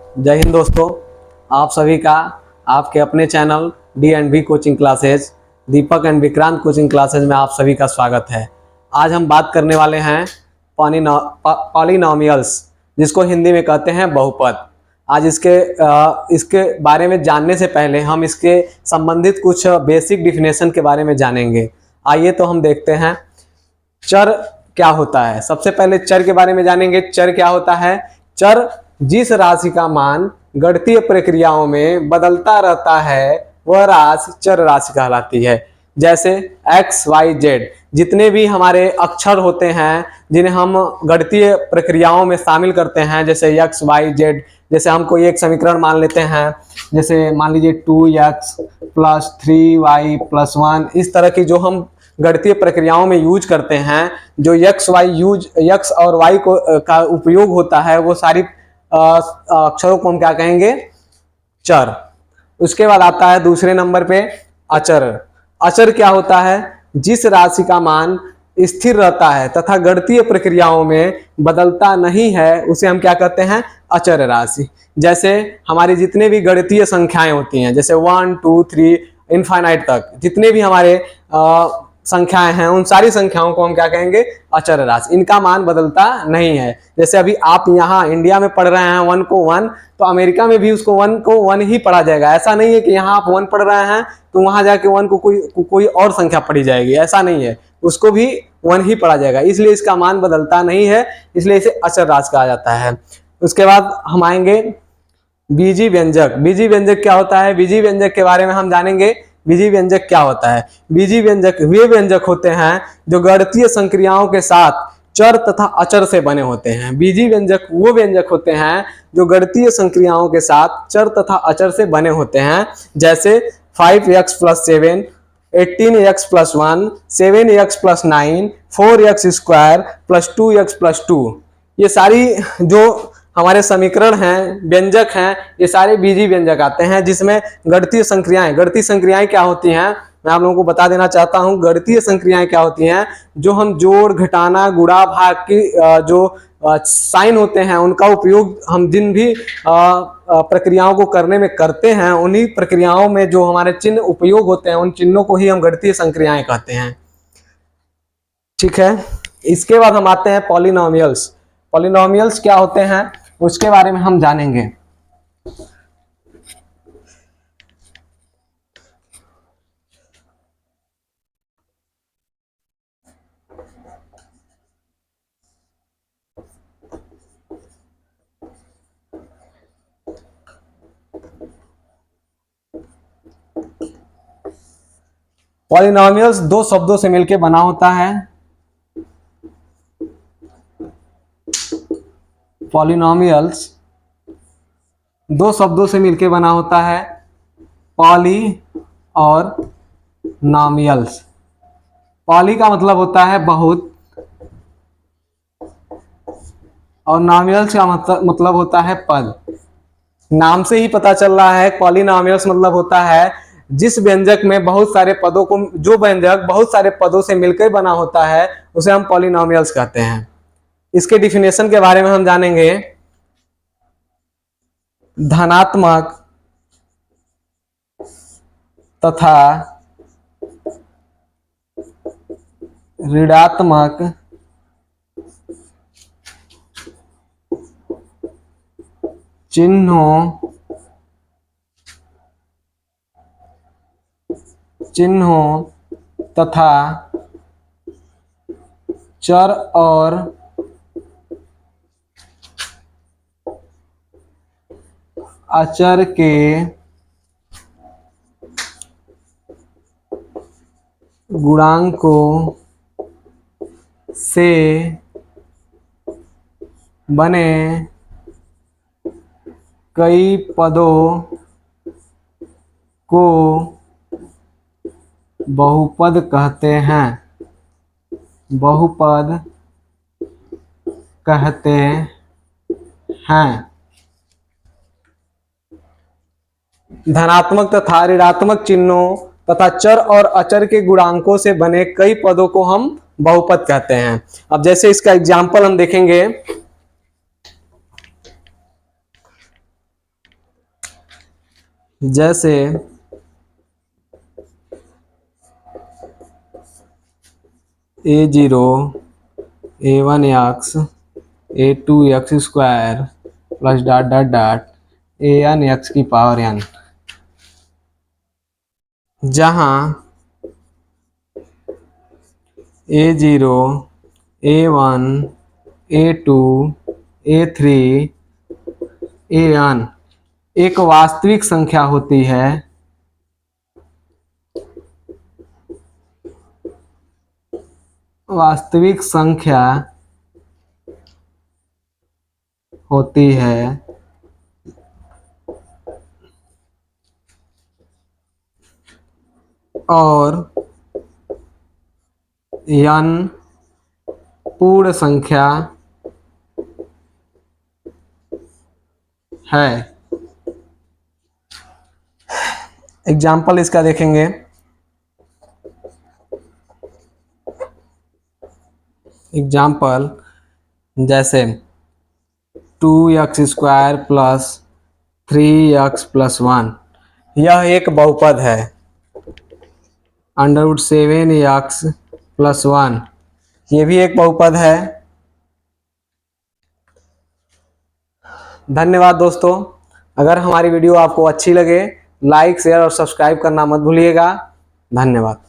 जय हिंद दोस्तों। आप सभी का आपके अपने channel D&V coaching classes, Deepak and Vikrant coaching classes में आप सभी का स्वागत है। आज हम बात करने वाले हैं पॉलिनॉमियल्स, जिसको हिंदी में कहते हैं बहुपद। आज इसके बारे में जानने से पहले हम इसके संबंधित कुछ बेसिक डिफिनेशन के बारे में जानेंगे। आइए तो हम देखते हैं चर क्या होता है। सबसे पहले चर के बारे में जानेंगे। चर क्या होता है? चर जिस राशि का मान गणितीय प्रक्रियाओं में बदलता रहता है वह राशि चर राशि कहलाती है। जैसे x, y, z जितने भी हमारे अक्षर होते हैं जिन्हें हम गणितीय प्रक्रियाओं में शामिल करते हैं, जैसे x, y, z। जैसे हम कोई एक समीकरण मान लेते हैं, जैसे मान लीजिए 2x + 3y + 1। इस तरह की जो हम गणितीय प्रक्रियाओं में यूज करते हैं, जो x और y का उपयोग होता है, वो सारी अक्षरों को हम क्या कहेंगे? चर। उसके बाद आता है दूसरे नंबर पे अचर। अचर क्या होता है? जिस राशि का मान स्थिर रहता है तथा गणितीय प्रक्रियाओं में बदलता नहीं है उसे हम क्या कहते हैं? अचर राशि। जैसे हमारी जितने भी गणितीय संख्याएं होती हैं, जैसे 1, 2, 3 इनफाइनाइट तक जितने भी हमारे संख्याएं हैं, उन सारी संख्याओं को हम क्या कहेंगे? अचर राशि। इनका मान बदलता नहीं है। जैसे अभी आप यहाँ इंडिया में पढ़ रहे हैं 1 को 1, तो अमेरिका में भी उसको 1 को 1 ही पढ़ा जाएगा। ऐसा नहीं है कि यहाँ आप 1 पढ़ रहे हैं तो वहां जाके 1 को कोई और संख्या पढ़ी जाएगी, ऐसा नहीं है। उसको भी 1 ही पढ़ा जाएगा, इसलिए इसका मान बदलता नहीं है, इसलिए इसे अचर राशि कहा जाता है। उसके बाद हम आएंगे बीजी व्यंजक। बीजी व्यंजक क्या होता है? बीजी व्यंजक के बारे में हम जानेंगे। बीजी व्यंजक क्या होता है? बीजी व्यंजक वे व्यंजक होते हैं जो गणितीय संक्रियाओं के साथ चर तथा अचर से बने होते हैं। बीजी व्यंजक वो व्यंजक होते हैं जो गणितीय संक्रियाओं के साथ चर तथा अचर से बने होते हैं। जैसे 5x + 7, 18x + 1, 7x + 9, 4x² + 2x + 2। ये सारी जो हमारे समीकरण हैं, व्यंजक हैं, ये सारे बीजी व्यंजक आते हैं, जिसमें गणितीय संक्रियाएं क्या होती हैं मैं आप लोगों को बता देना चाहता हूं। गणितीय संक्रियाएं क्या होती हैं? जो हम जोड़, घटाना, गुणा, भाग की जो साइन होते हैं, उनका उपयोग हम जिन भी प्रक्रियाओं को करने में करते हैं, उन्हीं प्रक्रियाओं में जो हमारे चिन्ह उपयोग होते हैं, उन चिन्हों को ही हम गणितीय संक्रियाएं कहते हैं। ठीक है। इसके बाद हम आते हैं पॉलिनॉमियल्स। पॉलिनॉमियल्स क्या होते हैं उसके बारे में हम जानेंगे। पॉलिनॉमियल्स दो शब्दों से मिलकर बना होता है। पॉलिनॉमियल्स दो शब्दों से मिलकर बना होता है, पॉली और नॉमियल्स। पॉली का मतलब होता है बहुत, और नॉमियल्स का मतलब होता है पद। नाम से ही पता चल रहा है, पॉलिनॉमियल्स मतलब होता है जिस व्यंजक में बहुत सारे पदों को, जो व्यंजक बहुत सारे पदों से मिलकर बना होता है, उसे हम पॉलिनॉमियल्स कहते हैं। इसके डिफिनेशन के बारे में हम जानेंगे। धनात्मक तथा ऋणात्मक चिन्हों तथा चर और अचर के गुणांकों से बने कई पदों को बहुपद कहते हैं। बहुपद कहते हैं। धनात्मक तथा ऋणात्मक चिन्हों तथा चर और अचर के गुणांकों से बने कई पदों को हम बहुपद कहते हैं। अब जैसे इसका एग्जाम्पल हम देखेंगे, जैसे a0 a1x a2x square plus dot dot dot an x की पावर n, जहाँ a0 a1 a2 a3 an एक वास्तविक संख्या होती है वास्तविक संख्या होती है और n पूर्ण संख्या है। एग्जाम्पल इसका देखेंगे। एग्जाम्पल जैसे 2x square plus 3x plus 1, यह एक बहुपद है। √7x प्लस 1, ये भी एक बहुपद है। धन्यवाद दोस्तों। अगर हमारी वीडियो आपको अच्छी लगे, लाइक शेयर और सब्सक्राइब करना मत भूलिएगा। धन्यवाद।